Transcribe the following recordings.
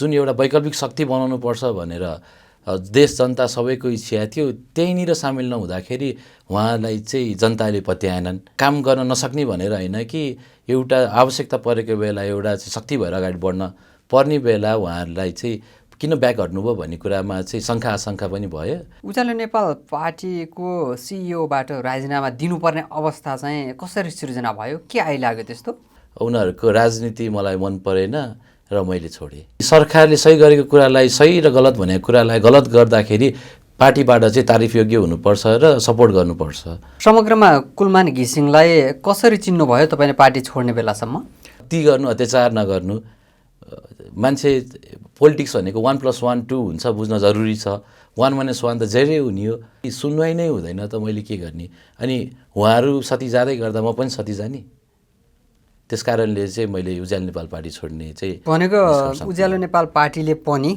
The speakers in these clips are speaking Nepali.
जुन एउटा वैकल्पिक शक्ति बनाउनुपर्छ भनेर देश जनता सबैको इच्छा थियो, त्यहीँनिर सामेल नहुँदाखेरि उहाँलाई चाहिँ जनताले पत्याएनन्। काम गर्न नसक्ने भनेर होइन कि एउटा आवश्यकता परेको बेला एउटा चाहिँ शक्ति भएर अगाडि बढ्न पर्ने बेला उहाँहरूलाई चाहिँ किन ब्याक हट्नुभयो भन्ने कुरामा चाहिँ शङ्का आशंका पनि भयो। उज्यालो नेपाल पार्टीको सिइओबाट राजीनामा दिनुपर्ने अवस्था चाहिँ कसरी सिर्जना भयो, के आइलाग्यो त्यस्तो? उनीहरूको राजनीति मलाई मन परेन र मैले छोडेँ। सरकारले सही गरेको कुरालाई सही र गलत भनेको कुरालाई गलत गर्दाखेरि पार्टीबाट चाहिँ तारिफयोग्य हुनुपर्छ र सपोर्ट गर्नुपर्छ। समग्रमा कुलमान घिसिङलाई कसरी चिन्नुभयो तपाईँले पार्टी छोड्ने बेलासम्म? ती गर्नु, अत्याचार नगर्नु। मान्छे पोलिटिक्स भनेको 1+1 2 हुन्छ, बुझ्न जरुरी छ। 1-1 त जेरै हुने हो, सुनवाई नै हुँदैन त मैले के गर्ने? अनि उहाँहरू सती जाँदै गर्दा म पनि सती जाने। त्यस कारणले चाहिँ मैले उज्यालो नेपाल पार्टी छोड्ने चाहिँ भनेको उज्यालो नेपाल पार्टीले पनि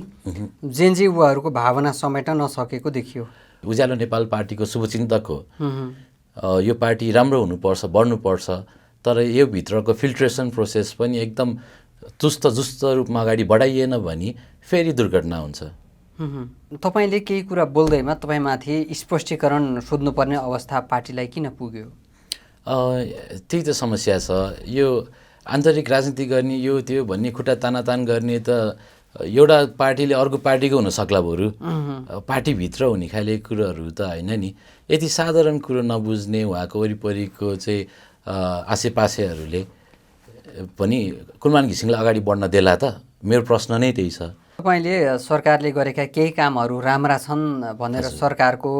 जेनजी युवाहरूको भावना समेट्न नसकेको देखियो। उज्यालो नेपाल पार्टीको शुभचिन्तक हो, यो पार्टी राम्रो हुनुपर्छ, बढ्नुपर्छ, तर यो भित्रको फिल्ट्रेसन प्रोसेस पनि एकदम चुस्त जुस्त रूपमा अगाडि बढाइएन भने फेरि दुर्घटना हुन्छ। तपाईँले केही कुरा बोल्दैमा तपाईँमाथि स्पष्टीकरण सोध्नुपर्ने अवस्था पार्टीलाई किन पुग्यो? त्यही त समस्या छ। यो आन्तरिक राजनीति गर्ने यो त्यो भन्ने खुट्टा तानातान गर्ने त एउटा पार्टीले अर्को पार्टीको हुन सक्ला बरु, पार्टीभित्र हुने खाले कुरोहरू त होइन नि। यति साधारण कुरो नबुझ्ने उहाँको वरिपरिको चाहिँ आसेपासेहरूले पनि कुलमान घिसिङलाई अगाडि बढ्न देला त? मेरो प्रश्न नै त्यही छ। तपाईँले सरकारले गरेका केही कामहरू राम्रा छन् भनेर सरकारको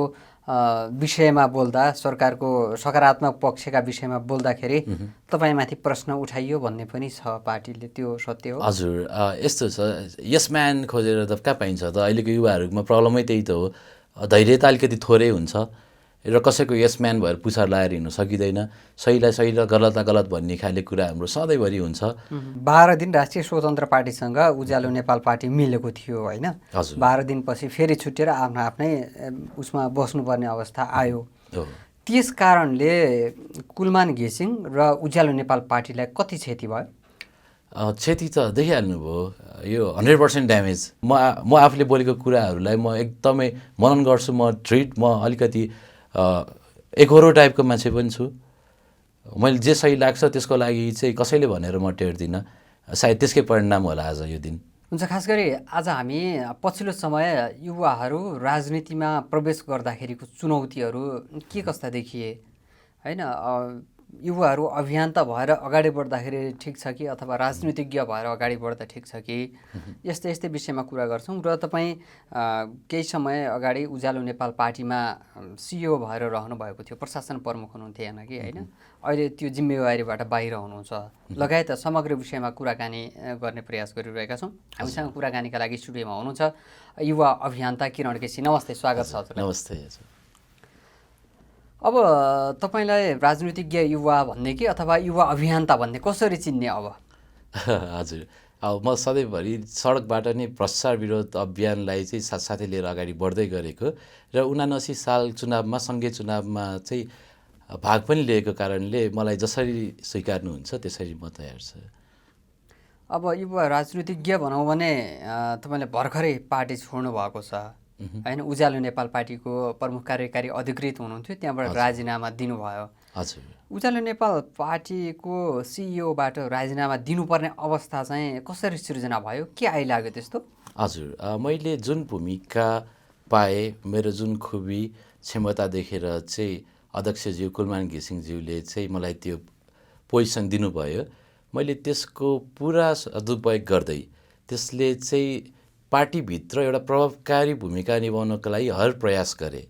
विषयमा बोल्दा, सरकारको सकारात्मक पक्षका विषयमा बोल्दाखेरि तपाईँमाथि प्रश्न उठाइयो भन्ने पनि छ पार्टीले, त्यो सत्य हो? हजुर, यस्तो छ, यस म्यान खोजेर त कहाँ पाइन्छ त? अहिलेको युवाहरूमा प्रब्लमै त्यही त हो, धैर्य त अलिकति थोरै हुन्छ र कसैको यस म्यान भएर पुछार लगाएर हिँड्नु सकिँदैन। सहीलाई सही र गलतलाई गलत भन्ने खाले कुरा हाम्रो सधैँभरि हुन्छ। 12 दिन राष्ट्रिय स्वतन्त्र पार्टीसँग उज्यालो नेपाल पार्टी मिलेको थियो होइन? 12 दिनपछि फेरि छुटेर आफ्नो आफ्नै उसमा बस्नुपर्ने अवस्था आयो। त्यस कारणले कुलमान घिसिङ र उज्यालो नेपाल पार्टीलाई कति क्षति भयो? क्षति त देखिहाल्नु भयो, यो 100% ड्यामेज। म आफूले बोलेको कुराहरूलाई म एकदमै मनन गर्छु। म अलिकति एकहोरो टाइपको मान्छे पनि छु। मैले जे सही लाग्छ त्यसको लागि चाहिँ कसैले भनेर म टेर्दिनँ। सायद त्यसकै परिणाम होला आज यो दिन। हुन्छ, खास गरी आज हामी पछिल्लो समय युवाहरू राजनीतिमा प्रवेश गर्दाखेरिको चुनौतीहरू के कस्ता देखिए होइन? युवाहरू अभियन्ता भएर अगाडि बढ्दाखेरि ठिक छ कि अथवा राजनीतिज्ञ भएर अगाडि बढ्दा ठिक छ कि, यस्तै यस्तै विषयमा कुरा गर्छौँ। र तपाईँ केही समय अगाडि उज्यालो नेपाल पार्टीमा सिइओ भएर रहनु भएको थियो, प्रशासन प्रमुख हुनुहुन्थ्यो होइन कि होइन? अहिले त्यो जिम्मेवारीबाट बाहिर हुनुहुन्छ लगायत समग्र विषयमा कुराकानी गर्ने प्रयास गरिरहेका छौँ। हामीसँग कुराकानीका लागि स्टुडियोमा हुनुहुन्छ युवा अभियन्ता किरण केसी। नमस्ते, स्वागत छ हजुर। नमस्ते। अब तपाईँलाई राजनीतिज्ञ युवा भन्ने कि अथवा युवा अभियन्ता भन्ने कसरी चिन्ने अब? हजुर, अब म सधैँभरि सडकबाट नै भ्रष्टाचार विरोध अभियानलाई चाहिँ साथसाथै लिएर अगाडि बढ्दै गरेको र 79 साल चुनावमा सङ्घीय चुनावमा चाहिँ भाग पनि लिएको कारणले मलाई जसरी स्वीकार्नुहुन्छ त्यसरी म तयार छु। अब युवा राजनीतिज्ञ भनौँ भने तपाईँले भर्खरै पार्टी छोड्नु भएको छ होइन? उज्यालो नेपाल पार्टीको प्रमुख कार्यकारी अधिकृत हुनुहुन्थ्यो, त्यहाँबाट राजीनामा दिनुभयो। हजुर, उज्यालो नेपाल पार्टीको सिइओबाट राजीनामा दिनुपर्ने अवस्था चाहिँ कसरी सिर्जना भयो, के आइलाग्यो त्यस्तो? हजुर, मैले जुन भूमिका पाएँ, मेरो जुन खुबी क्षमता देखेर चाहिँ अध्यक्षज्यू कुलमान घिसिङज्यूले चाहिँ मलाई त्यो पोजिसन दिनुभयो। मैले त्यसको पुरा सदुपयोग गर्दै त्यसले चाहिँ पार्टीभित्र एउटा प्रभावकारी भूमिका निभाउनको लागि हर प्रयास गरेँ।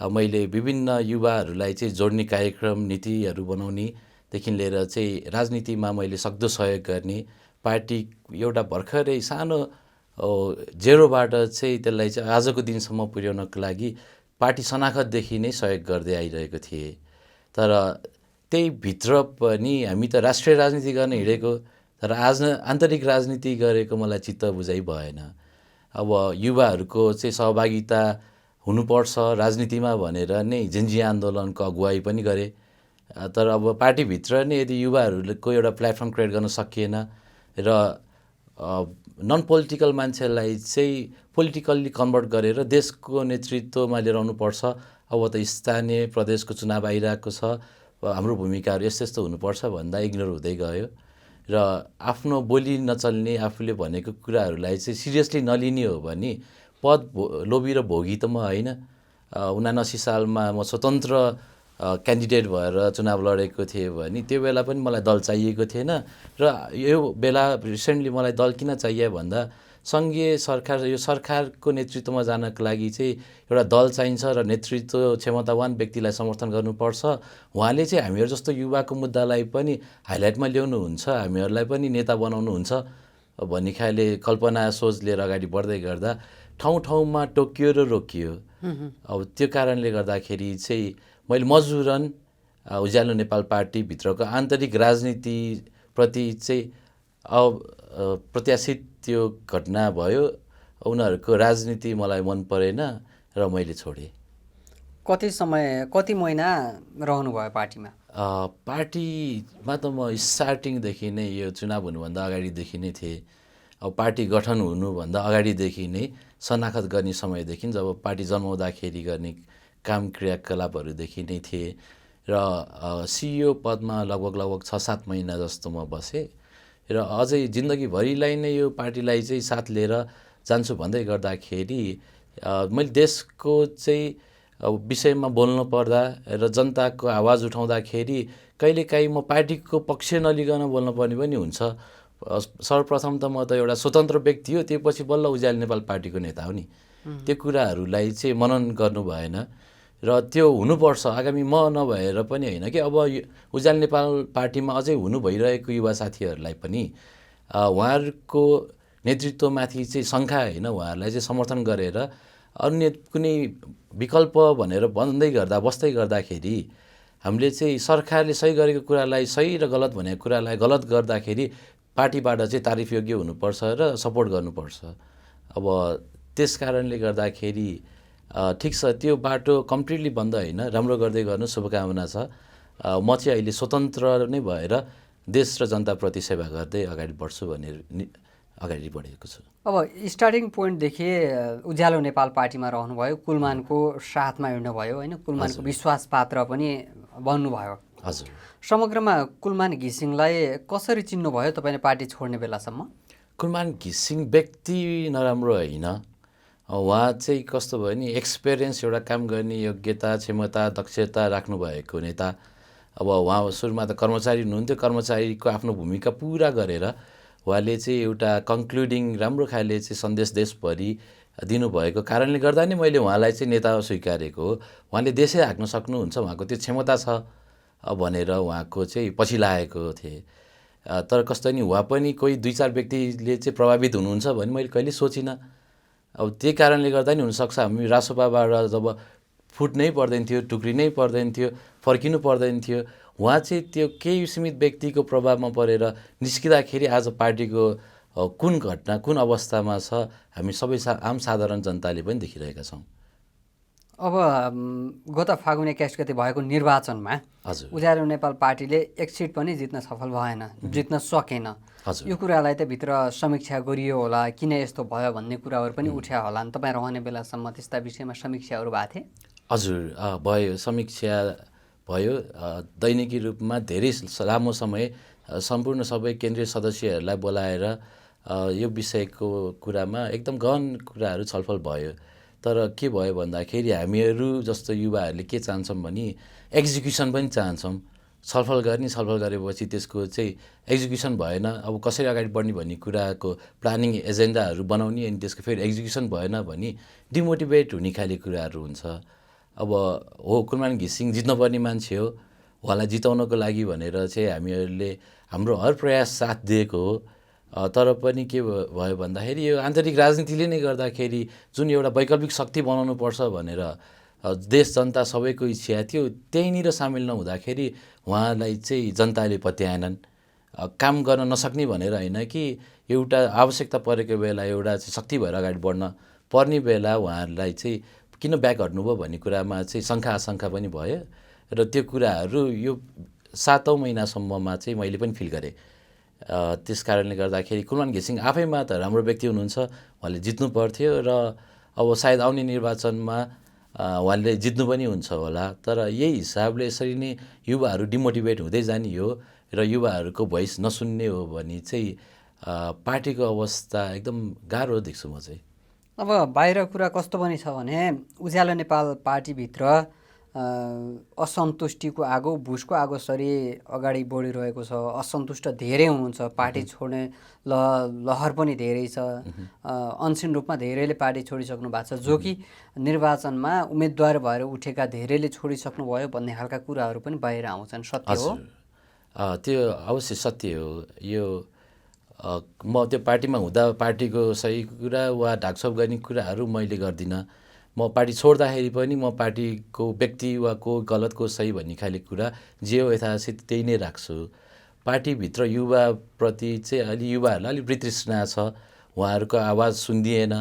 मैले विभिन्न युवाहरूलाई चाहिँ जोड्ने कार्यक्रम नीतिहरू बनाउनेदेखि लिएर चाहिँ राजनीतिमा मैले सक्दो सहयोग गर्ने, पार्टी एउटा भर्खरै सानो जेरोबाट चाहिँ त्यसलाई चाहिँ आजको दिनसम्म पुर्याउनको लागि पार्टी शनाखतदेखि नै सहयोग गर्दै आइरहेको थिएँ। तर त्यही भित्र पनि हामी त राष्ट्रिय राजनीति गर्न हिँडेको, तर आज आन्तरिक राजनीति गरेको मलाई चित्त बुझाइ भएन। अब युवाहरूको चाहिँ सहभागिता हुनुपर्छ राजनीतिमा भनेर नै जेन्जी आन्दोलनको अगुवाई पनि गरेँ। तर अब पार्टीभित्र नै यदि युवाहरूको एउटा प्लेटफर्म क्रिएट गर्न सकिएन र नन पोलिटिकल मान्छेलाई चाहिँ पोलिटिकल्ली कन्भर्ट गरेर देशको नेतृत्वमा लिएर आउनुपर्छ। अब त स्थानीय प्रदेशको चुनाव आइरहेको छ, हाम्रो भूमिकाहरू यस्तो यस्तो हुनुपर्छ भन्दा इग्नोर हुँदै गयो र आफ्नो बोली नचल्ने, आफूले भनेको कुराहरूलाई चाहिँ सिरियसली नलिने हो भने पद लोभी र भोगी त म होइन। 79 सालमा म स्वतन्त्र क्यान्डिडेट भएर चुनाव लडेको थिएँ भने त्यो बेला पनि मलाई दल चाहिएको थिएन र यो बेला रिसेन्टली मलाई दल किन चाहियो भन्दा सङ्घीय सरकार, यो सरकारको नेतृत्वमा जानको लागि चाहिँ एउटा दल चाहिन्छ र नेतृत्व क्षमतावान व्यक्तिलाई समर्थन गर्नुपर्छ। उहाँले चाहिँ हामीहरू जस्तो युवाको मुद्दालाई पनि हाइलाइटमा ल्याउनुहुन्छ, हामीहरूलाई पनि नेता बनाउनुहुन्छ भन्ने खाले कल्पना सोच लिएर अगाडि बढ्दै गर्दा ठाउँ ठाउँमा टोकियो र रोकियो। अब त्यो कारणले गर्दाखेरि चाहिँ मैले मजबुरन उज्यालो नेपाल पार्टीभित्रको आन्तरिक राजनीतिप्रति चाहिँ प्रत्याशित त्यो घटना भयो, उनीहरूको राजनीति मलाई मन परेन र मैले छोडेँ। कति महिना रहनुभयो पार्टीमा? पार्टीमा त म स्टार्टिङदेखि नै, यो चुनाव हुनुभन्दा अगाडिदेखि नै थिएँ। अब पार्टी गठन हुनुभन्दा अगाडिदेखि नै शनाखत गर्ने समयदेखि, जब पार्टी जन्माउँदाखेरि गर्ने काम क्रियाकलापहरूदेखि नै थिएँ र सिइओ पदमा लगभग 6-7 महिना जस्तो म बसेँ र अझै जिन्दगीभरिलाई नै यो पार्टीलाई चाहिँ साथ लिएर जान्छु भन्दै गर्दाखेरि मैले देशको चाहिँ विषयमा बोल्नु पर्दा र जनताको आवाज उठाउँदाखेरि कहिलेकाहीँ म पार्टीको पक्ष नलिकन बोल्नुपर्ने पनि हुन्छ। सर्वप्रथम त म त एउटा स्वतन्त्र व्यक्ति हो, त्यसपछि बल्ल उज्यालो नेपाल पार्टीको नेता हो नि। त्यो कुराहरूलाई चाहिँ मनन गर्नु भएन र त्यो हुनुपर्छ। आगामी म नभएर पनि होइन कि, अब उज्यालो नेपाल पार्टीमा अझै हुनु भइरहेको युवा साथीहरूलाई पनि उहाँहरूको नेतृत्वमाथि चाहिँ शङ्का होइन, उहाँहरूलाई चाहिँ समर्थन गरेर अन्य कुनै विकल्प भनेर बस्दै गर्दाखेरि हामीले चाहिँ सरकारले सही गरेको कुरालाई सही र गलत भनेको कुरालाई गलत गर्दाखेरि पार्टीबाट चाहिँ तारिफयोग्य हुनुपर्छ र सपोर्ट गर्नुपर्छ। अब त्यस कारणले गर्दाखेरि ठिक छ, त्यो बाटो कम्प्लिटली बन्द होइन, राम्रो गर्दै गर्नु, शुभकामना छ। म चाहिँ अहिले स्वतन्त्र नै भएर देश र जनताप्रति सेवा गर्दै अगाडि बढ्छु भनेर अगाडि बढेको छु। अब स्टार्टिङ पोइन्टदेखि उज्यालो नेपाल पार्टीमा रहनुभयो, कुलमानको साथमा हिँड्नुभयो होइन, कुलमानको विश्वास पात्र पनि बन्नुभयो। हजुर। समग्रमा कुलमान घिसिङलाई कसरी चिन्नुभयो तपाईँले पार्टी छोड्ने बेलासम्म? कुलमान घिसिङ व्यक्ति नराम्रो होइन, उहाँ चाहिँ कस्तो भयो नि, एक्सपिरियन्स, एउटा काम गर्ने योग्यता, क्षमता, दक्षता राख्नुभएको नेता। अब उहाँ सुरुमा त कर्मचारी हुनुहुन्थ्यो, कर्मचारीको आफ्नो भूमिका पुरा गरेर उहाँले चाहिँ एउटा कन्क्लुडिङ राम्रो खाले चाहिँ सन्देश देशभरि दिनुभएको कारणले गर्दा नै मैले उहाँलाई चाहिँ नेता स्वीकारेको हो। उहाँले देशै हाँक्न सक्नुहुन्छ, उहाँको त्यो क्षमता छ भनेर उहाँको चाहिँ पछि लागेको थिएँ। तर कस्तो नि, उहाँ पनि कोही 2-4 व्यक्तिले चाहिँ प्रभावित हुनुहुन्छ भने मैले कहिले सोचिनँ। अब त्यही कारणले गर्दा नि हुनसक्छ हामी रासोपाबाट जब फुट्नै पर्दैन थियो, टुक्रिनै पर्दैन थियो, फर्किनु पर्दैन थियो, उहाँ चाहिँ त्यो केही सीमित व्यक्तिको प्रभावमा परेर निस्किँदाखेरि आज पार्टीको कुन घटना, कुन अवस्थामा छ हामी सबै आम साधारण जनताले पनि देखिरहेका छौँ। अब गत फागुन 21 गते भएको निर्वाचनमा हजुर, उज्यालो नेपाल पार्टीले एक सिट पनि जित्न सफल भएन, जित्न सकेन। यो कुरालाई त भित्र समीक्षा गरियो होला, किन यस्तो भयो भन्ने कुराहरू पनि उठ्या होला नि। तपाईँ रहने बेलासम्म त्यस्ता विषयमा समीक्षाहरू भएको थिए? हजुर, भयो, समीक्षा भयो। दैनिकी रूपमा धेरै लामो समय सम्पूर्ण सबै केन्द्रीय सदस्यहरूलाई बोलाएर यो विषयको कुरामा एकदम गहन कुराहरू छलफल भयो। तर के भयो भन्दाखेरि हामीहरू जस्तो युवाहरूले के चाहन्छौँ भने एक्जिक्युसन पनि चाहन्छौँ। छलफल गरेपछि त्यसको चाहिँ एक्जिक्युसन भएन, अब कसरी अगाडि बढ्ने भन्ने कुराको प्लानिङ एजेन्डाहरू बनाउने, अनि त्यसको फेरि एक्जिक्युसन भएन भने डिमोटिभेट हुने खाले कुराहरू हुन्छ। अब हो, कुलमान घिसिङ जित्नुपर्ने मान्छे हो, उहाँलाई जिताउनको लागि भनेर चाहिँ हामीहरूले हाम्रो हर प्रयास साथ दिएको हो। तर पनि के भयो भन्दाखेरि यो आन्तरिक राजनीतिले नै गर्दाखेरि जुन एउटा वैकल्पिक शक्ति बनाउनु पर्छ भनेर देश जनता सबैको इच्छा थियो, त्यहीँनिर सामेल नहुँदाखेरि उहाँलाई चाहिँ जनताले पत्याएनन्। काम गर्न नसक्ने भनेर होइन कि एउटा आवश्यकता परेको बेला एउटा चाहिँ शक्ति भएर अगाडि बढ्न पर्ने बेला उहाँहरूलाई चाहिँ किन ब्याक हट्नुभयो भन्ने कुरामा चाहिँ शङ्का आशंका पनि भयो र त्यो कुराहरू यो 7औं महिनासम्ममा चाहिँ मैले पनि फिल गरेँ। त्यस कारणले गर्दाखेरि कुलमान घिसिङ आफैमा त राम्रो व्यक्ति हुनुहुन्छ, उहाँले जित्नु पर्थ्यो र अब सायद आउने निर्वाचनमा उहाँले जित्नु पनि हुन्छ होला। तर यही हिसाबले यसरी नै युवाहरू डिमोटिभेट हुँदै जाने हो र युवाहरूको भोइस नसुन्ने हो भने चाहिँ पार्टीको अवस्था एकदम गाह्रो देख्छु म चाहिँ। अब बाहिर कुरा कस्तो पनि छ भने उज्यालो नेपाल पार्टीभित्र असन्तुष्टिको आगो भुसको आगोसरी अगाडि बढिरहेको छ। असन्तुष्ट धेरै हुनुहुन्छ, पार्टी छोड्ने लहर पनि धेरै छ। अनसिन रूपमा धेरैले पार्टी छोडिसक्नु भएको छ, जो कि निर्वाचनमा उम्मेदवार भएर उठेका धेरैले छोडिसक्नुभयो भन्ने खालका कुराहरू पनि बाहिर आउँछन्। सत्य हो? त्यो अवश्य सत्य हो। यो म त्यो पार्टीमा हुँदा पार्टीको सही कुरा वा ढाकछोप गर्ने कुराहरू मैले गर्दिनँ। म पार्टी छोड्दाखेरि पनि म पार्टीको व्यक्ति वा को गलत को सही भन्ने खाले कुरा जे हो यथासित त्यही नै राख्छु। पार्टीभित्र युवाप्रति चाहिँ अलि युवाहरूलाई अलिक वितृष्णा छ, उहाँहरूको आवाज सुनिदिएन।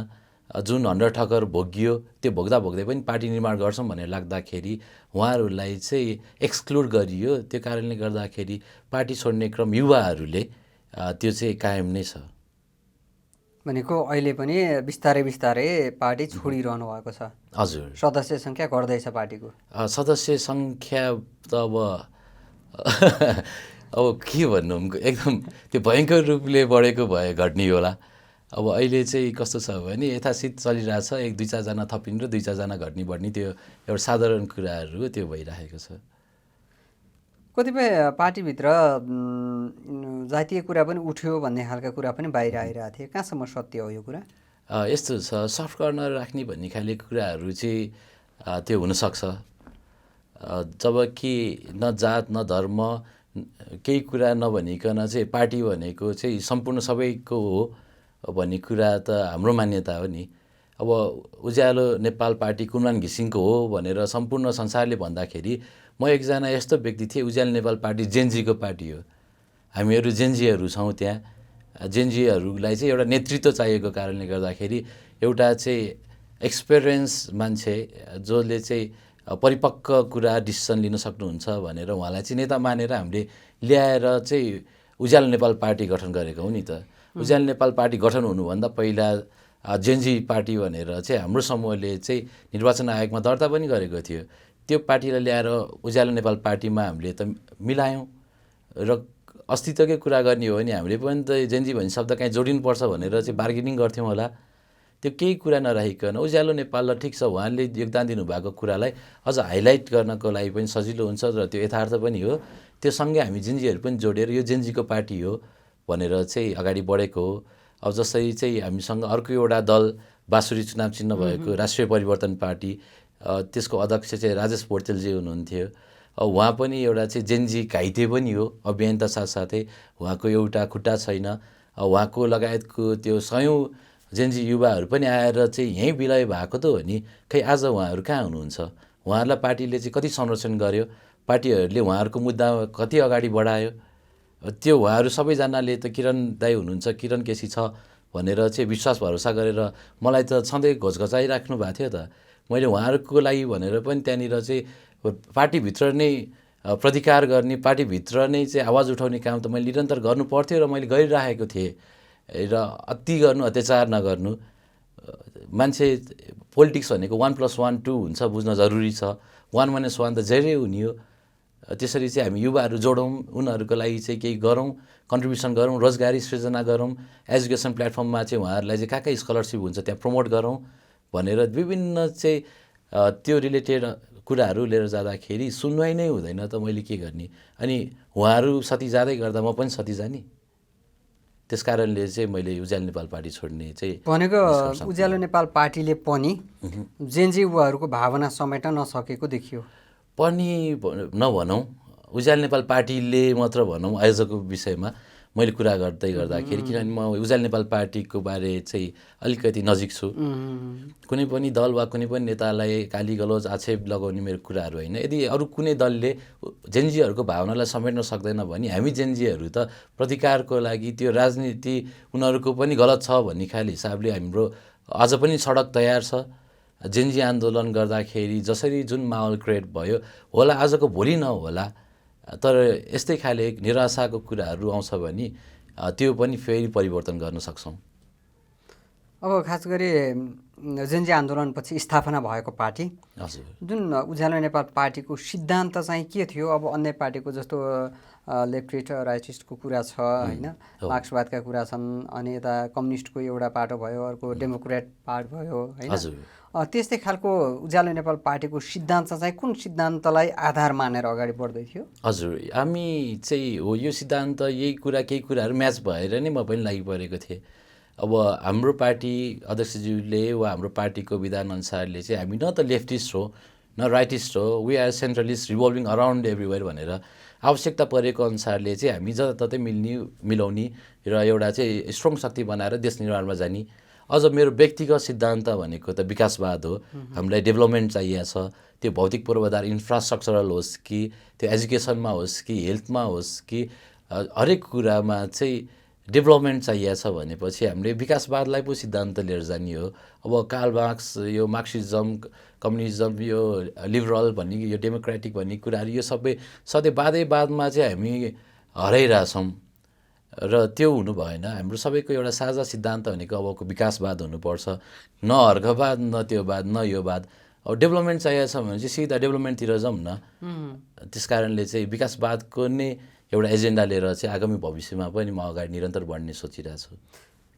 जुन हन्डर ठक्कर भोगियो त्यो भोग्दा भोग्दै पनि पार्टी निर्माण गर्छौँ भनेर लाग्दाखेरि उहाँहरूलाई चाहिँ एक्सक्लुड गरियो। त्यो कारणले गर्दाखेरि पार्टी छोड्ने क्रम युवाहरूले त्यो चाहिँ कायम नै छ। भनेको अहिले पनि बिस्तारै बिस्तारै पार्टी छोडिरहनु भएको छ। हजुर, सदस्य सङ्ख्या घट्दैछ पार्टीको। सदस्य सङ्ख्या त अब के भन्नु, एकदम त्यो भयङ्कर रूपले बढेको भए घट्ने होला। अब अहिले चाहिँ कस्तो छ भने यथासित चलिरहेछ, 1-2-4 जना थपिने र 2-4 जना घट्ने बढ्ने, त्यो एउटा साधारण कुराहरू त्यो भइरहेको छ। कतिपय पार्टीभित्र जातीय कुरा पनि उठ्यो भन्ने खालका कुरा पनि बाहिर आइरहेको थिए। कहाँसम्म सत्य हो यो कुरा? यस्तो छ, सफ्ट कर्नर राख्ने भन्ने खाले कुराहरू चाहिँ त्यो हुनसक्छ। जब कि न जात न धर्म केही कुरा नभनिकन चाहिँ पार्टी भनेको चाहिँ सम्पूर्ण सबैको हो भन्ने कुरा त हाम्रो मान्यता हो नि। अब उज्यालो नेपाल पार्टी कुलमान घिसिङको हो भनेर सम्पूर्ण संसारले भन्दाखेरि म एकजना यस्तो व्यक्ति थिएँ, उज्यालो नेपाल पार्टी जेनजीको पार्टी हो। हामीहरू जेनजीहरू छौँ त्यहाँ। जेनजीहरूलाई चाहिँ एउटा नेतृत्व चाहिएको कारणले गर्दाखेरि एउटा चाहिँ एक्सपिरियन्स मान्छे जसले चाहिँ परिपक्व कुरा डिसिसन लिन सक्नुहुन्छ भनेर उहाँलाई चाहिँ नेता मानेर हामीले ल्याएर चाहिँ उज्यालो नेपाल पार्टी गठन गरेको हो नि त। उज्यालो नेपाल पार्टी गठन हुनुभन्दा पहिला जेनजी पार्टी भनेर चाहिँ हाम्रो समूहले चाहिँ निर्वाचन आयोगमा दर्ता पनि गरेको थियो। त्यो पार्टीलाई ल्याएर उज्यालो नेपाल पार्टीमा हामीले त मिलायौँ र अस्तित्वकै कुरा गर्ने हो भने हामीले पनि त जेनजी भन्ने शब्द कहीँ जोडिनुपर्छ भनेर चाहिँ बार्गेनिङ गर्थ्यौँ होला। त्यो केही कुरा नराखिकन उज्यालो नेपाललाई ठिक छ उहाँले योगदान दिनुभएको कुरालाई अझ हाइलाइट गर्नको लागि पनि सजिलो हुन्छ र त्यो यथार्थ पनि हो। त्यो सँगै हामी जेनजीहरू पनि जोडेर यो जेनजीको पार्टी हो भनेर चाहिँ अगाडि बढेको हो। अब जसरी चाहिँ हामीसँग अर्को एउटा दल बाँसुरी चुनाव चिन्ह भएको राष्ट्रिय परिवर्तन पार्टी, त्यसको अध्यक्ष चाहिँ राजेश पोर्तेलजी हुनुहुन्थ्यो। उहाँ पनि एउटा चाहिँ जेनजी घाइते पनि हो, अभियन्ता साथसाथै उहाँको एउटा खुट्टा छैन। उहाँको लगायतको त्यो सयौँ जेनजी युवाहरू पनि आएर चाहिँ यहीँ विलय भएको त हो नि। खै आज उहाँहरू कहाँ हुनुहुन्छ? उहाँहरूलाई पार्टीले चाहिँ कति संरक्षण गर्यो, पार्टीहरूले उहाँहरूको मुद्दा कति अगाडि बढायो? त्यो उहाँहरू सबैजनाले त किरण दाई हुनुहुन्छ, किरण केसी छ भनेर चाहिँ विश्वास भरोसा गरेर मलाई त सधैँ घोचघचाइराख्नु भएको थियो त। मैले उहाँहरूको लागि भनेर पनि त्यहाँनिर चाहिँ पार्टीभित्र नै प्रतिकार गर्ने, पार्टीभित्र नै चाहिँ आवाज उठाउने काम त मैले निरन्तर गर्नु पर्थ्यो र मैले गरिराखेको थिएँ। र अति गर्नु, अत्याचार नगर्नु। मान्छे पोलिटिक्स भनेको 1+1 2 हुन्छ, बुझ्न जरुरी छ। 1-1 त जेरै हुने हो। त्यसरी चाहिँ हामी युवाहरू जोडौँ, उनीहरूको लागि चाहिँ केही गरौँ, कन्ट्रिब्युसन गरौँ, रोजगारी सृजना गरौँ, एजुकेसन प्लेटफर्ममा चाहिँ उहाँहरूलाई चाहिँ कहाँ स्कलरसिप हुन्छ त्यहाँ प्रमोट गरौँ भनेर विभिन्न चाहिँ त्यो रिलेटेड कुराहरू लिएर जाँदाखेरि सुनवाई नै हुँदैन त मैले के गर्ने? अनि उहाँहरू सती जाँदै गर्दा म पनि सती जाने। त्यस कारणले चाहिँ मैले उज्यालो नेपाल पार्टी छोड्ने चाहिँ भनेको उज्यालो नेपाल पार्टीले पनि जेनजी युवाहरूको भावना समेट्न नसकेको देखियो। पनि नभनौँ, उज्यालो नेपाल पार्टीले मात्र भनौँ आयोजकको विषयमा मैले कुरा गर्दै गर्दाखेरि, किनभने म उज्यालो नेपाल पार्टीको बारे चाहिँ अलिकति नजिक छु। कुनै पनि दल वा कुनै पनि नेतालाई गाली गलौज आक्षेप लगाउने मेरो कुराहरू होइन। यदि अरू कुनै दलले जेनजीहरूको भावनालाई समेट्न सक्दैन भने हामी जेनजीहरू त प्रतिकारको लागि त्यो राजनीति उनीहरूको पनि गलत छ भन्ने खाले हिसाबले हाम्रो अझ पनि सडक तयार छ। जेनजी आन्दोलन गर्दाखेरि जसरी जुन माहौल क्रिएट भयो होला आजको भोलि नहोला, तर यस्तै खाले निराशाको कुराहरू आउँछ भने त्यो पनि फेरि परिवर्तन गर्न सक्छौँ। अब खास गरी जेनजी आन्दोलनपछि स्थापना भएको पार्टी हजुर, जुन उज्यालो नेपाल पार्टीको सिद्धान्त चाहिँ के थियो? अब अन्य पार्टीको जस्तो लेफ्टिस्ट राइटिस्टको कुरा छ होइन, मार्क्सवादका कुरा छन्, अनि यता कम्युनिस्टको एउटा पाटो भयो, अर्को डेमोक्रेट पार्ट भयो होइन। त्यस्तै खालको उज्यालो नेपाल पार्टीको सिद्धान्त चाहिँ कुन सिद्धान्तलाई आधार मानेर अगाडि बढ्दै थियो? हजुर, हामी चाहिँ हो यो सिद्धान्त यही कुरा केही कुराहरू म्याच भएर नै म पनि लागिपरेको थिएँ। अब हाम्रो पार्टी अध्यक्षज्यूले वा हाम्रो पार्टीको विधानअनुसारले चाहिँ हामी न त लेफ्टिस्ट हो न राइटिस्ट हो, we are centralist revolving around everywhere भनेर आवश्यकता परेको अनुसारले चाहिँ हामी जताततै मिलाउने र एउटा चाहिँ स्ट्रङ शक्ति बनाएर देश निर्माणमा जाने। अझ मेरो व्यक्तिगत सिद्धान्त भनेको त विकासवाद हो। हामीलाई डेभलपमेन्ट चाहिएको छ, त्यो भौतिक पूर्वाधार इन्फ्रास्ट्रक्चरल होस् कि त्यो एजुकेसनमा होस् कि हेल्थमा होस् कि हरेक कुरामा चाहिँ डेभलपमेन्ट चाहिएको छ भनेपछि हामीले विकासवादलाई पो सिद्धान्त लिएर जाने हो। अब कार्ल मार्क्स यो मार्क्सिजम कम्युनिजम यो लिबरल भन्ने यो डेमोक्रेटिक भन्ने कुराहरू यो सबै सधैँ वादमा चाहिँ हामी हराइरहेछौँ र त्यो हुनु भएन। हाम्रो सबैको एउटा साझा सिद्धान्त भनेको अबको विकासवाद हुनुपर्छ, न अर्घवाद न त्यो वाद न यो वाद। अब डेभलपमेन्ट चाहिएको छ भने चाहिँ सिधा डेभलपमेन्टतिर जाउँ न। त्यस कारणले चाहिँ विकासवादको नै एउटा एजेन्डा लिएर चाहिँ आगामी भविष्यमा पनि म अगाडि निरन्तर बढ्ने सोचिरहेको छु।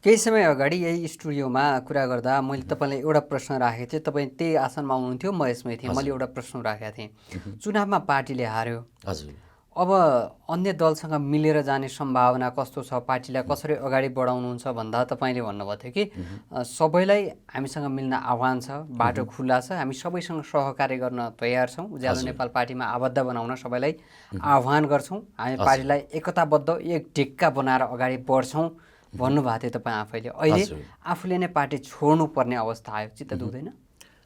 केही समय अगाडि यही स्टुडियोमा कुरा गर्दा मैले तपाईँलाई एउटा प्रश्न राखेको थिएँ, तपाईँ त्यही आसनमा हुनुहुन्थ्यो, म यसमै थिएँ। मैले एउटा प्रश्न राखेको थिएँ, चुनावमा पार्टीले हार्यो, हजुर, अब अन्य दलसँग मिलेर जाने सम्भावना कस्तो छ, पार्टीलाई कसरी अगाडि बढाउनुहुन्छ भन्दा तपाईँले भन्नुभएको थियो कि सबैलाई हामीसँग मिल्न आह्वान छ, बाटो खुल्ला छ, हामी सबैसँग सहकार्य गर्न तयार छौँ, उज्यालो नेपाल पार्टीमा आबद्ध बनाउन सबैलाई आह्वान गर्छौँ, हामी पार्टीलाई एकताबद्ध एक ढिक्का बनाएर अगाडि बढ्छौँ भन्नुभएको थियो तपाईँ आफैले। अहिले आफूले नै पार्टी छोड्नुपर्ने अवस्था आयो, चित्त दुख्दैन?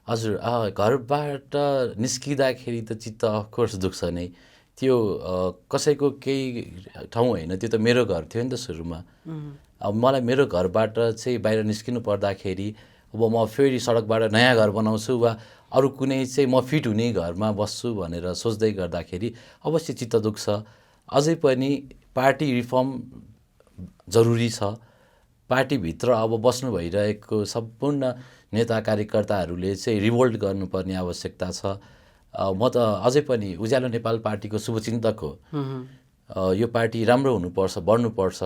हजुर, घरबाट निस्किँदाखेरि त चित्त अफकोर्स दुख्छ नै। त्यो कसैको केही ठाउँ होइन, त्यो त मेरो घर थियो नि त सुरुमा। अब मलाई मेरो घरबाट चाहिँ बाहिर निस्किनु पर्दाखेरि अब म फेरि सडकबाट नयाँ घर बनाउँछु वा अरू कुनै चाहिँ म फिट हुने घरमा बस्छु भनेर सोच्दै गर्दाखेरि अवश्य चित्त दुख्छ। अझै पनि पार्टी रिफर्म जरुरी छ। पार्टीभित्र अब बस्नु भइरहेको सम्पूर्ण नेता कार्यकर्ताहरूले चाहिँ रिभोल्ट गर्नुपर्ने आवश्यकता छ। म त अझै पनि उज्यालो नेपाल पार्टीको शुभचिन्तक हो। यो पार्टी राम्रो हुनुपर्छ, बढ्नुपर्छ,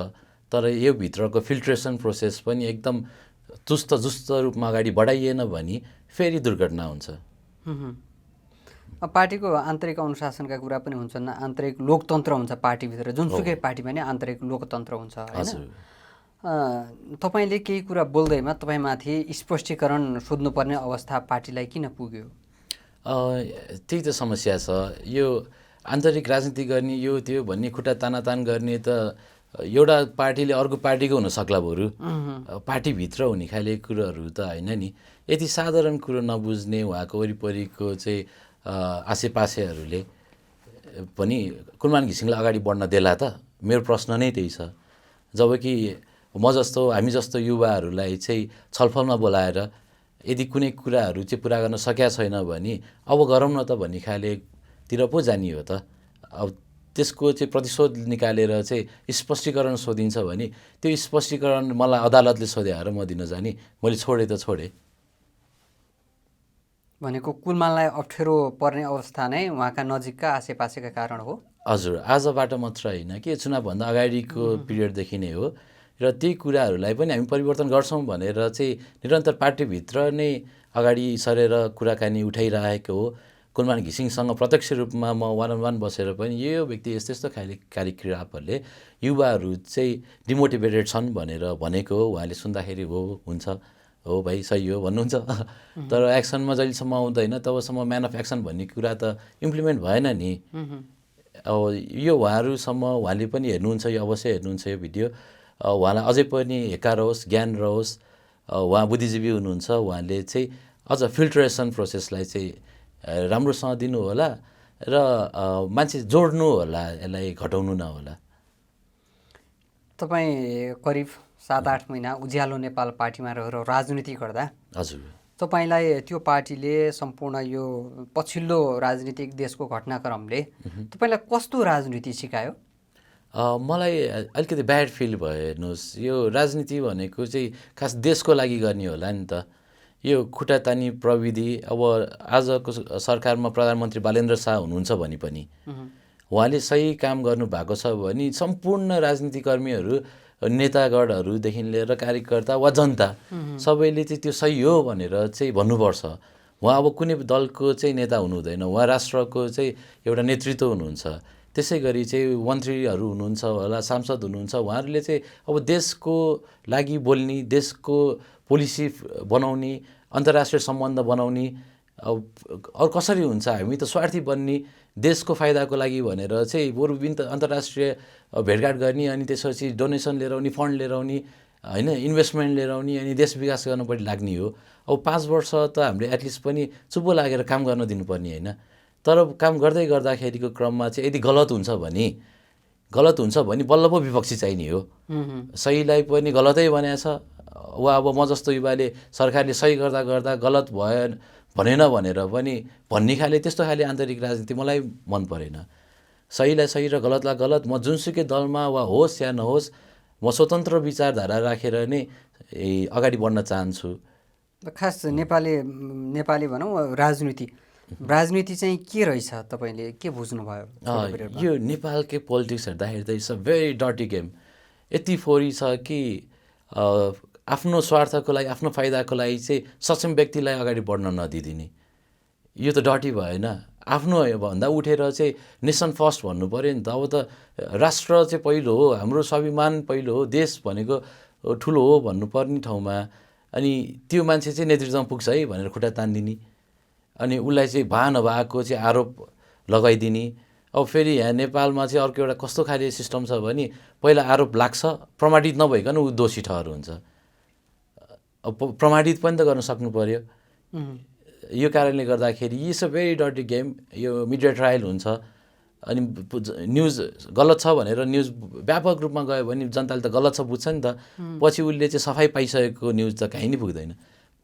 तर यो भित्रको फिल्ट्रेसन प्रोसेस पनि एकदम चुस्त रूपमा अगाडि बढाइएन भने फेरि दुर्घटना हुन्छ। पार्टीको आन्तरिक अनुशासनका कुरा पनि हुन्छन्, आन्तरिक लोकतन्त्र हुन्छ पार्टीभित्र, जुनसुकै पार्टीमा नै आन्तरिक लोकतन्त्र हुन्छ होइन। तपाईँले केही कुरा बोल्दैमा तपाईँमाथि स्पष्टीकरण सोध्नुपर्ने अवस्था पार्टीलाई किन पुग्यो? त्यही त समस्या छ। यो आन्तरिक राजनीति गर्ने यो त्यो भन्ने खुट्टा तानातान गर्ने त एउटा पार्टीले अर्को पार्टीको हुनसक्ला बरु, पार्टीभित्र हुने खाले कुरोहरू त होइन नि। यति साधारण कुरो नबुझ्ने उहाँको वरिपरिको चाहिँ आसेपासेहरूले पनि कुलमान घिसिङलाई अगाडि बढ्न देला त? मेरो प्रश्न नै त्यही छ। जबकि म जस्तो हामी जस्तो युवाहरूलाई चाहिँ छलफलमा बोलाएर यदि कुनै कुराहरू चाहिँ पुरा गर्न सकेका छैन भने अब गरौँ न त भन्ने खालेतिर पो जाने हो त। अब त्यसको चाहिँ प्रतिशोध निकालेर चाहिँ स्पष्टीकरण सोधिन्छ भने त्यो स्पष्टीकरण मलाई अदालतले सोधे र म दिन जाने, मैले छोडेँ त छोडेँ। भनेको कुलमानलाई अप्ठ्यारो पर्ने अवस्था नै उहाँका नजिकका आसेपासेका कारण हो? हजुर, आजबाट मात्र होइन कि चुनावभन्दा अगाडिको पिरियडदेखि नै हो र त्यही कुराहरूलाई पनि हामी परिवर्तन गर्छौँ भनेर चाहिँ निरन्तर पार्टीभित्र नै अगाडि सरेर कुराकानी उठाइरहेको हो। कुलमान घिसिङसँग प्रत्यक्ष रूपमा म वान अन वान बसेर पनि यो व्यक्ति यस्तो यस्तो खाले कार्यकलापहरूले युवाहरू चाहिँ डिमोटिभेटेड छन् भनेर भनेको हो। उहाँले सुन्दाखेरि हुन्छ, हो भाइ सही हो भन्नुहुन्छ, तर एक्सनमा जहिलेसम्म आउँदैन तबसम्म म्यान अफ एक्सन भन्ने कुरा त इम्प्लिमेन्ट भएन नि। अब यो उहाँहरूसम्म उहाँले पनि हेर्नुहुन्छ, यो अवश्य हेर्नुहुन्छ यो भिडियो, उहाँलाई अझै पनि हेक्का रहोस्, ज्ञान रहोस्, उहाँ बुद्धिजीवी हुनुहुन्छ, उहाँले चाहिँ अझ फिल्ट्रेसन प्रोसेसलाई चाहिँ राम्रोसँग दिनु होला र मान्छे जोड्नु होला, यसलाई घटाउनु नहोला। तपाईँ करिब 7-8 महिना उज्यालो नेपाल पार्टीमा रहेर राजनीति गर्दा हजुर, तपाईँलाई त्यो पार्टीले सम्पूर्ण यो पछिल्लो राजनीतिक देशको घटनाक्रमले तपाईँलाई कस्तो राजनीति सिकायो? मलाई अलिकति ब्याड फिल भयो हेर्नुहोस्, यो राजनीति भनेको चाहिँ खास देशको लागि गर्ने होला नि त। यो खुट्टातानी प्रविधि, अब आजको सरकारमा प्रधानमन्त्री बालेन्द्र शाह हुनुहुन्छ भने पनि उहाँले सही काम गर्नुभएको छ भने सम्पूर्ण राजनीतिकर्मीहरू, नेतागणहरूदेखि लिएर कार्यकर्ता वा जनता सबैले चाहिँ त्यो सही हो भनेर चाहिँ भन्नुपर्छ। उहाँ अब कुनै दलको चाहिँ नेता हुनुहुँदैन, उहाँ राष्ट्रको चाहिँ एउटा नेतृत्व हुनुहुन्छ। त्यसै गरी चाहिँ मन्त्रीहरू हुनुहुन्छ होला, सांसद हुनुहुन्छ, उहाँहरूले चाहिँ अब देशको लागि बोल्ने, देशको पोलिसी बनाउने, अन्तर्राष्ट्रिय सम्बन्ध बनाउने। अब कसरी हुन्छ, हामी त स्वार्थी बन्ने, देशको फाइदाको लागि भनेर चाहिँ बरु अन्तर्राष्ट्रिय भेटघाट गर्ने, अनि त्यसपछि डोनेसन लिएर आउने, फन्ड लिएर आउने, होइन, इन्भेस्टमेन्ट लिएर आउने, अनि देश विकास गर्नपट्टि लाग्ने हो। अब 5 वर्ष त हामीले एटलिस्ट पनि चुप्पो लागेर काम गर्न दिनुपर्ने होइन। तर काम गर्दै गर्दाखेरिको क्रममा चाहिँ यदि गलत हुन्छ भने बल्ल पो विपक्षी चाहिने हो। सहीलाई पनि गलतै भनेको छ, वा अब म जस्तो युवाले सरकारले सही गर्दा गर्दा गलत भनेन भनेर पनि भन्ने खाले त्यस्तो खाले आन्तरिक राजनीति मलाई मन परेन। सहीलाई सही र गलतलाई गलत, म जुनसुकै दलमा वा होस् या नहोस्, म स्वतन्त्र विचारधारा राखेर नै अगाडि बढ्न चाहन्छु। खास नेपाली भनौँ राजनीति चाहिँ के रहेछ, तपाईँले के बुझ्नुभयो? यो नेपालकै पोलिटिक्स हेर्दाखेरि त it's a very dirty game. यति फोरी छ कि आफ्नो स्वार्थको लागि, आफ्नो फाइदाको लागि चाहिँ सक्षम व्यक्तिलाई अगाडि बढ्न नदिदिने, यो त डर्टी भएन। आफ्नो भन्दा उठेर चाहिँ नेसन फर्स्ट भन्नु पऱ्यो नि त। अब त राष्ट्र चाहिँ पहिलो हो, हाम्रो स्वाभिमान पहिलो हो, देश भनेको ठुलो हो भन्नुपर्ने ठाउँमा अनि त्यो मान्छे चाहिँ नेतृत्वमा पुग्छ है भनेर खुट्टा तानिदिने, अनि उसलाई चाहिँ नभएको चाहिँ आरोप लगाइदिने। अब फेरि यहाँ नेपालमा चाहिँ अर्को एउटा कस्तो खाले सिस्टम छ भने पहिला आरोप लाग्छ, प्रमाणित नभइकन ऊ दोषी ठहर हुन्छ। अब प्रमाणित पनि त गर्न सक्नु पर्यो। यो कारणले गर्दाखेरि it's a very dirty game. यो मिडिया ट्रायल हुन्छ, अनि न्युज गलत छ भनेर न्युज व्यापक रूपमा गयो भने जनताले त गलत छ बुझ्छ नि त। पछि उसले चाहिँ सफाइ पाइसकेको न्युज त कहीँ नै पुग्दैन,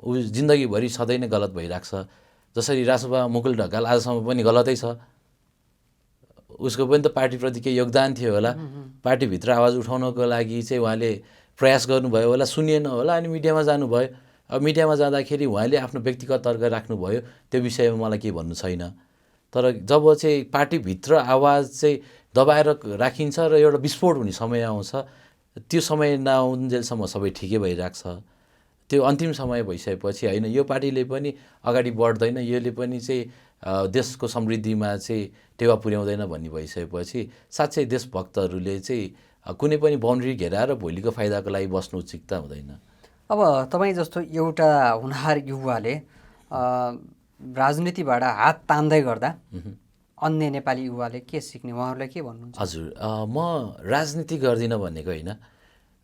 ऊ जिन्दगीभरि सधैँ नै गलत भइरहेको छ। जसरी रासोपा मुकुल ढकाल आजसम्म पनि गलतै छ, उसको पनि त पार्टीप्रति केही योगदान थियो होला, पार्टीभित्र आवाज उठाउनको लागि चाहिँ उहाँले प्रयास गर्नुभयो होला, सुनिएन होला, अनि मिडियामा जानुभयो। अब मिडियामा जाँदाखेरि उहाँले आफ्नो व्यक्तिगत तर्क राख्नुभयो, त्यो विषयमा मलाई केही भन्नु छैन। तर जब चाहिँ पार्टीभित्र आवाज चाहिँ दबाएर राखिन्छ र एउटा विस्फोट हुने समय आउँछ, त्यो समय नआउन्जेलसम्म सबै ठिकै भइरहेको छ। त्यो अन्तिम समय भइसकेपछि होइन, यो पार्टीले पनि अगाडि बढ्दैन, यसले पनि चाहिँ देशको समृद्धिमा चाहिँ टेवा पुर्याउँदैन भन्ने भइसकेपछि साँच्चै देशभक्तहरूले चाहिँ कुनै पनि बाउन्ड्री घेराएर भोलिको फाइदाको लागि बस्नु उचित हुँदैन। अब तपाईँ जस्तो एउटा हुनहार युवाले राजनीतिबाट हात तान्दै गर्दा अन्य नेपाली युवाले के सिक्ने, उहाँहरूलाई के भन्नुहुन्छ? हजुर, म राजनीति गर्दिनँ भनेको होइन,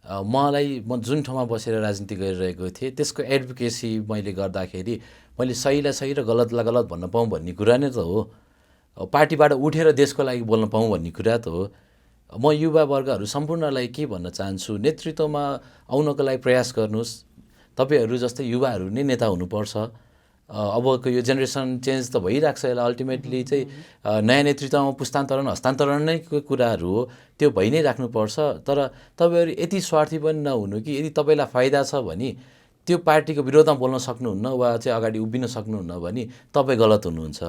म जुन ठाउँमा बसेर राजनीति गरिरहेको थिएँ त्यसको एडभोकेसी मैले गर्दाखेरि मैले सहीलाई सही र गलतलाई गलत भन्न पाऊँ भन्ने कुरा नै त हो। पार्टीबाट उठेर देशको लागि बोल्न पाऊँ भन्ने कुरा त हो। म युवावर्गहरू सम्पूर्णलाई के भन्न चाहन्छु, नेतृत्वमा आउनको लागि प्रयास गर्नुहोस्। तपाईँहरू जस्तै युवाहरू नै नेता हुनुपर्छ। अबको यो जेनेरेसन चेन्ज त भइरहेको छ, यसलाई अल्टिमेटली चाहिँ नयाँ नेतृत्वमा हस्तान्तरण नै कुराहरू हो, त्यो भइ नै राख्नुपर्छ। तर तपाईँहरू यति स्वार्थी पनि नहुनु कि यदि तपाईँलाई फाइदा छ भने त्यो पार्टीको विरोधमा बोल्न सक्नुहुन्न वा चाहिँ अगाडि उभिन सक्नुहुन्न भने तपाईँ गलत हुनुहुन्छ।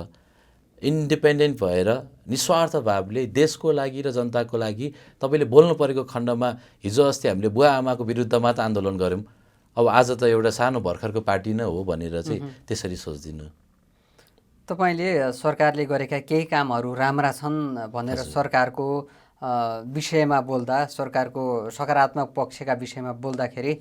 इन्डिपेन्डेन्ट भएर निस्वार्थ भावले देशको लागि र जनताको लागि तपाईँले बोल्नु परेको खण्डमा, हिजो अस्ति हामीले बुवा आमाको विरुद्धमा त आन्दोलन गऱ्यौँ, अब आज त एउटा सानो भर्खरको पार्टी नै हो भनेर चाहिँ त्यसरी सोच्दिनु। तपाईँले सरकारले गरेका केही कामहरू राम्रा छन् भनेर सरकारको विषयमा बोल्दा, सरकारको सकारात्मक पक्षका विषयमा बोल्दाखेरि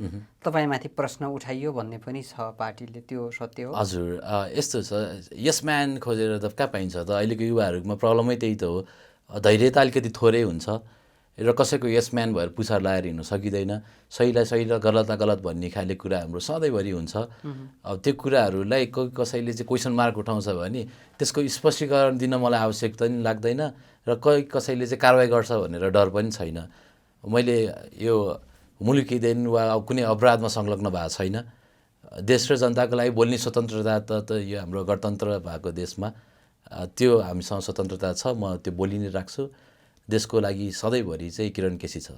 तपाईँमाथि प्रश्न उठाइयो भन्ने पनि छ पार्टीले, त्यो सत्य हो? हजुर, यस्तो छ, यस म्यान खोजेर त कहाँ पाइन्छ त। अहिलेको युवाहरूमा प्रब्लमै त्यही त हो, धैर्य त अलिकति थोरै हुन्छ र कसैको यस म्यान भएर पुछार लगाएर हिँड्नु सकिँदैन। सहीलाई सही र गलतलाई गलत भन्ने खाले कुरा हाम्रो सधैँभरि हुन्छ। अब त्यो कुराहरूलाई कसैले चाहिँ क्वेसन मार्क उठाउँछ भने त्यसको स्पष्टीकरण दिन मलाई आवश्यकता पनि लाग्दैन र कसैले चाहिँ कारवाही गर्छ भनेर डर पनि छैन। मैले यो मुलुकी देन वा कुनै अपराधमा संलग्न भएको छैन। देश र जनताको लागि बोल्ने स्वतन्त्रता त यो हाम्रो गणतन्त्र भएको देशमा त्यो हामीसँग स्वतन्त्रता छ, म त्यो बोलि नै राख्छु। देशको लागि सधैँभरि चाहिँ किरण केसी छ।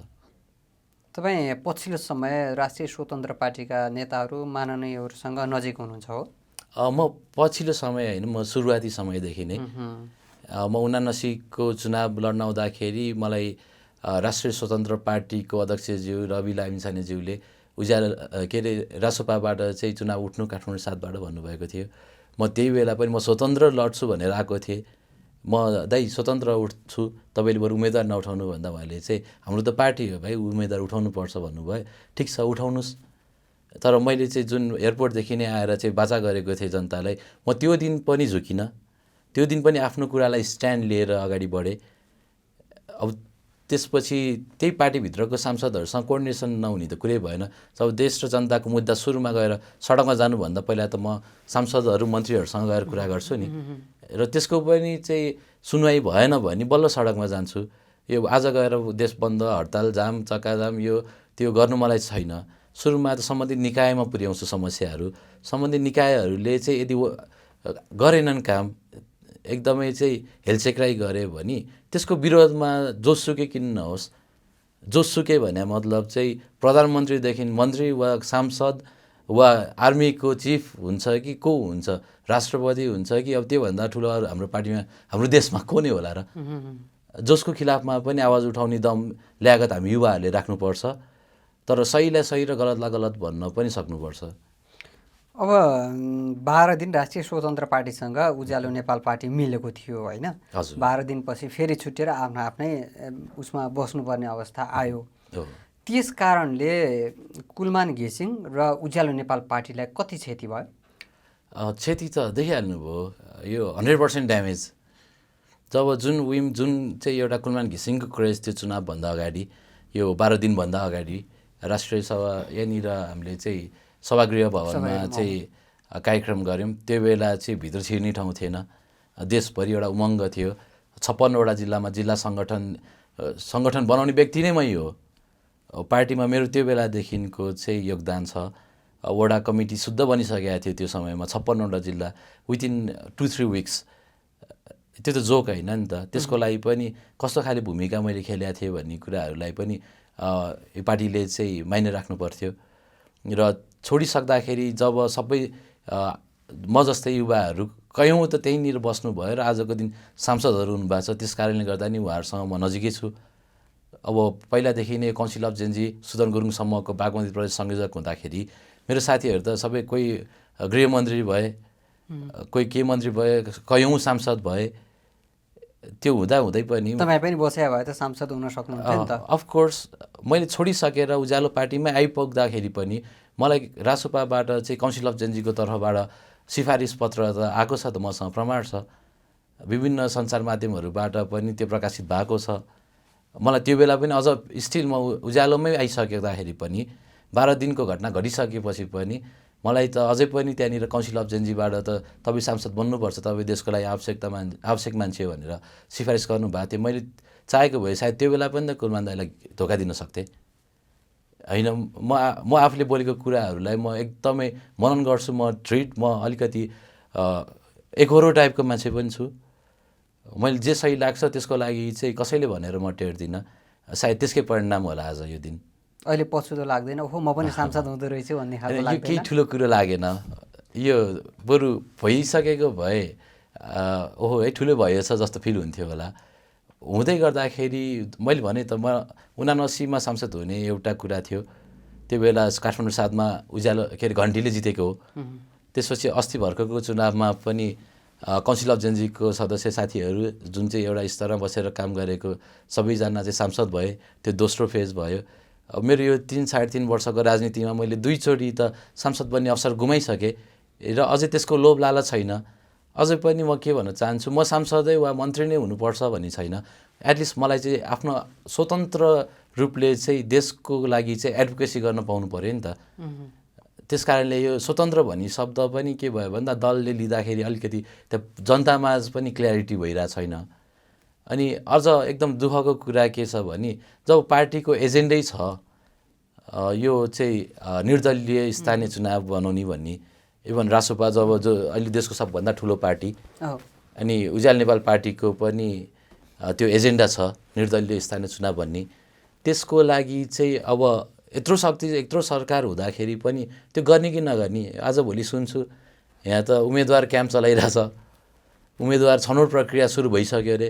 तपाईँ पछिल्लो समय राष्ट्रिय स्वतन्त्र पार्टीका नेताहरू माननीयहरूसँग नजिक हुनुहुन्छ हो? म पछिल्लो समय होइन, म सुरुवाती समयदेखि नै म 79को चुनाव लड्न आउँदाखेरि मलाई राष्ट्रिय स्वतन्त्र पार्टीको अध्यक्षज्यू रवि लामिछानेज्यूले के अरे रासोपाबाट चाहिँ चुनाव उठ्नु काठमाडौँ 7बाट भन्नुभएको थियो। म त्यही बेला पनि म स्वतन्त्र लड्छु भनेर आएको थिएँ। म दाइ स्वतन्त्र उठ्छु, तपाईँले बरु उम्मेदवार नउठाउनु भन्दा उहाँले चाहिँ हाम्रो त पार्टी हो भाइ, उम्मेदवार उठाउनुपर्छ भन्नुभयो। ठिक छ, उठाउनुहोस्। तर मैले चाहिँ जुन एयरपोर्टदेखि नै आएर चाहिँ बाचा गरेको थिएँ जनतालाई, म त्यो दिन पनि झुकिनँ। त्यो दिन पनि आफ्नो कुरालाई स्ट्यान्ड लिएर अगाडि बढेँ। अब त्यसपछि त्यही पार्टीभित्रको सांसदहरूसँग कोअर्डिनेसन नहुने त कुरै भएन। जब देश र जनताको मुद्दा सुरुमा गएर सडकमा जानुभन्दा पहिला त म सांसदहरू मन्त्रीहरूसँग गएर कुरा गर्छु नि, र त्यसको पनि चाहिँ सुनवाई भएन भने बल्ल सडकमा जान्छु। यो आज गएर देश बन्द, हडताल, जाम, चक्काजाम यो त्यो गर्नु मलाई छैन। सुरुमा त सम्बन्धित निकायमा पुर्याउँछु समस्याहरू। सम्बन्धित निकायहरूले चाहिँ यदि गरेनन् काम, एकदमै चाहिँ हेलचेक्राइ गरे भने त्यसको विरोधमा जोसुकै किन नहोस्। जोसुकै भने मतलब चाहिँ प्रधानमन्त्रीदेखि मन्त्री वा सांसद वा आर्मीको चिफ हुन्छ कि को हुन्छ, राष्ट्रपति हुन्छ कि अब त्योभन्दा ठुलो हाम्रो पार्टीमा हाम्रो देशमा को नै होला र। जसको खिलाफमा पनि आवाज उठाउने दम ल्यागत हामी युवाहरूले राख्नुपर्छ। तर सहीलाई सही र गलतलाई गलत भन्न पनि सक्नुपर्छ। अब 12 दिन राष्ट्रिय स्वतन्त्र पार्टीसँग उज्यालो नेपाल पार्टी मिलेको थियो होइन? 12 दिनपछि फेरि छुटेर आफ्नो आफ्नै उसमा बस्नुपर्ने अवस्था आयो। त्यस कारणले कुलमान घिसिङ र उज्यालो नेपाल पार्टीलाई कति क्षति भयो? क्षति त देखिहाल्नुभयो, यो 100% ड्यामेज। जब जुन चाहिँ एउटा कुलमान घिसिङको क्रेज थियो चुनावभन्दा अगाडि, यो 12 दिनभन्दा अगाडि राष्ट्रिय सभा यहाँनिर हामीले चाहिँ सभागृह भवनमा चाहिँ कार्यक्रम गऱ्यौँ। त्यो बेला चाहिँ भित्र छिर्ने ठाउँ थिएन, देशभरि एउटा उमङ्ग थियो। 56वटा जिल्लामा जिल्ला सङ्गठन बनाउने व्यक्ति नै मै हो। पार्टीमा मेरो त्यो बेलादेखिको चाहिँ योगदान छ। वडा कमिटी शुद्ध बनिसकेको थियो त्यो समयमा, 56वटा जिल्ला विदिन 2-3 विक्स। त्यो त जोक होइन नि त। त्यसको लागि पनि कस्तो खाले भूमिका मैले खेलेको थिएँ भन्ने कुराहरूलाई पनि यो पार्टीले चाहिँ माइने राख्नु पर्थ्यो। र छोडिसक्दाखेरि जब सबै म जस्तै युवाहरू कयौँ त त्यहीँनिर बस्नुभयो र आजको दिन सांसदहरू हुनुभएको छ। त्यस कारणले गर्दा नि उहाँहरूसँग म नजिकै छु। अब पहिलादेखि नै काउन्सिल अफ जेन्जी सुदन गुरुङसम्मको बागमती प्रदेश संयोजक हुँदाखेरि मेरो साथीहरू त सबै कोही गृहमन्त्री भए, कोही के मन्त्री भए, कयौँ सांसद भए। त्यो हुँदै पनि तपाईँ पनि बस्या भए त सांसद हुन सक्नुहुन्थ्यो नि त। अफकोर्स मैले छोडिसकेर उज्यालो पार्टीमै आइपुग्दाखेरि पनि मलाई रासोपाबाट चाहिँ काउन्सिल अफ जेन्जीको तर्फबाट सिफारिस पत्र त आएको छ, त मसँग प्रमाण छ। विभिन्न सञ्चार माध्यमहरूबाट पनि त्यो प्रकाशित भएको छ। मलाई त्यो बेला पनि अझ स्टिल म उज्यालोमै आइसक्दाखेरि पनि 12 दिनको घटना घटिसकेपछि पनि मलाई त अझै पनि त्यहाँनिर काउन्सिल अफ जेन्जीबाट त तपाईँ सांसद बन्नुपर्छ, तपाईँ देशको लागि आवश्यक मान्छे भनेर सिफारिस गर्नुभएको थियो। मैले चाहेको भए सायद त्यो बेला पनि त कुलमान दाइलाई धोका दिन सक्थेँ होइन। म आफूले बोलेको कुराहरूलाई म एकदमै मनन गर्छु। म अलिकति एकहोरो टाइपको मान्छे पनि छु। मैले जे सही लाग्छ त्यसको लागि चाहिँ कसैले भनेर म टेर्दिनँ। सायद त्यसकै परिणाम होला आज यो दिन। अहिले पछुतो लाग्दैन, ओहो म पनि सांसद हुँदो रहेछु भन्ने खालको यो लाग्दैन? केही ठुलो कुरो लागेन। यो बरु भइसकेको भए ओहो है ठुलो भएछ जस्तो फिल हुन्थ्यो होला। हुँदै गर्दाखेरि मैले भने त म 79मा सांसद हुने एउटा कुरा थियो। त्यो बेला काठमाडौँ 7मा उज्यालो के अरे घन्टीले जितेको हो। त्यसपछि अस्ति भर्खरको चुनावमा पनि काउन्सिल अफ जेन्जीको सदस्य साथीहरू जुन चाहिँ एउटा स्तरमा बसेर काम गरेको सबैजना चाहिँ सांसद भए। त्यो दोस्रो फेज भयो। अब मेरो यो 3-3.5 वर्षको राजनीतिमा मैले 2 चोटि त सांसद बन्ने अवसर गुमाइसकेँ र अझै त्यसको लोभ लालच छैन। अझै पनि म के भन्न चाहन्छु, म सांसदै वा मन्त्री नै हुनुपर्छ भन्ने छैन। एटलिस्ट मलाई चाहिँ आफ्नो स्वतन्त्र रूपले चाहिँ देशको लागि चाहिँ एडभोकेसी गर्न पाउनु पऱ्यो नि त। त्यस कारणले यो स्वतन्त्र भन्ने शब्द पनि के भयो भन्दा दलले लिँदाखेरि अलिकति त्यो जनतामा पनि क्ल्यारिटी भइरहेको छैन। अनि अझ एकदम दुःखको कुरा के छ भने जब पार्टीको एजेन्डै छ यो चाहिँ निर्दलीय स्थानीय चुनाव बनाउने भन्ने, इभन रासोपा जब जो अहिले देशको सबभन्दा ठुलो पार्टी अनि उज्यालो नेपाल पार्टीको पनि त्यो एजेन्डा छ निर्दलीय स्थानीय चुनाव भन्ने, त्यसको लागि चाहिँ अब यत्रो शक्ति यत्रो सरकार हुँदाखेरि पनि त्यो गर्ने कि नगर्ने। आजभोलि सुन्छु यहाँ त उम्मेदवार क्याम्प चलाइरहेछ, उम्मेदवार छनौट प्रक्रिया सुरु भइसक्यो अरे।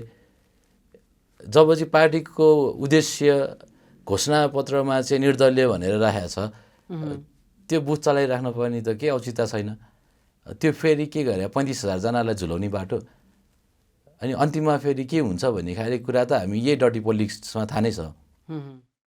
जब चाहिँ पार्टीको उद्देश्य घोषणापत्रमा चाहिँ निर्दलीय भनेर राखेको छ, त्यो बुथ चलाइराख्नु पर्ने त केही औचित्य छैन। त्यो फेरि के गरे 35,000 जनालाई झुलाउने बाटो, अनि अन्तिममा फेरि के हुन्छ भन्ने खाले कुरा त हामी यही डटी पोलिटिक्समा थाहा नै छ।